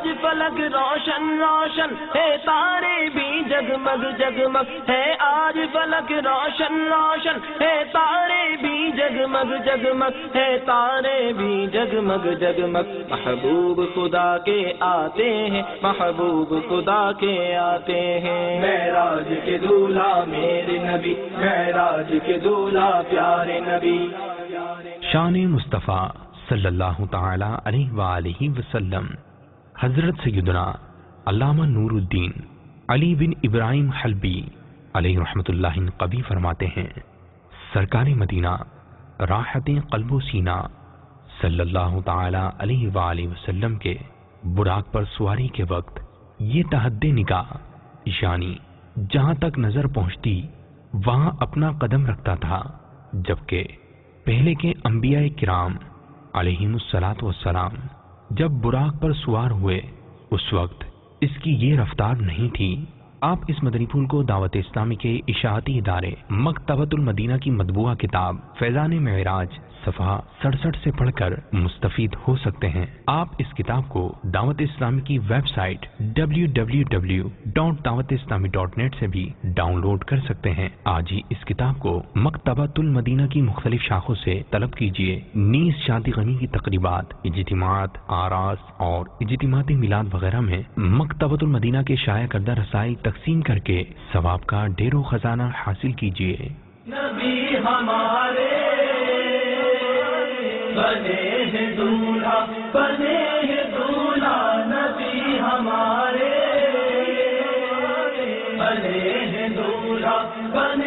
آج فلک روشن روشن ہے، تارے بھی جگمگ جگمگ ہے، آج فلک روشن روشن ہے، تارے بھی جگمگ جگمگ ہے، تارے بھی جگمگ جگمگ، محبوب خدا کے آتے ہیں، محبوب خدا کے آتے ہیں، معراج کے دولہا میرے نبی، معراج کے دولہا پیارے نبی۔ شان مصطفیٰ صلی اللہ تعالی علیہ وآلہ وسلم۔ حضرت سیدنا علامہ نور الدین علی بن ابراہیم حلبی علیہ رحمۃ اللہ قوی فرماتے ہیں، سرکار مدینہ راحت قلب و سینہ صلی اللہ تعالی علیہ وآلہ وسلم کے براق پر سواری کے وقت یہ تحد نگاہ یعنی جہاں تک نظر پہنچتی وہاں اپنا قدم رکھتا تھا، جبکہ پہلے کے انبیاء کرام علیہم الصلاۃ والسلام جب براق پر سوار ہوئے اس وقت اس کی یہ رفتار نہیں تھی۔ آپ اس مدنی پھول کو دعوت اسلامی کے اشاعتی ادارے مکتبۃ المدینہ کی مطبوعہ کتاب فیضان معراج صفحہ 67 سے پڑھ کر مستفید ہو سکتے ہیں۔ آپ اس کتاب کو دعوت اسلامی کی ویب سائٹ www.dawatIslami.net سے بھی ڈاؤن لوڈ کر سکتے ہیں۔ آج ہی اس کتاب کو مکتبۃ المدینہ کی مختلف شاخوں سے طلب کیجیے۔ نیز شادی غمی کی تقریبات، اجتماعات، آراس اور اجتماعات میلاد وغیرہ میں مکتبۃ المدینہ کے شائع کردہ رسائل تقسیم کر کے ثواب کا ڈھیر و خزانہ حاصل کیجیے۔ نبی ہمارے بنے ہیں دولہا، بنے ہیں دولہا، نبی ہمارے بنے ہیں دولہا، بنے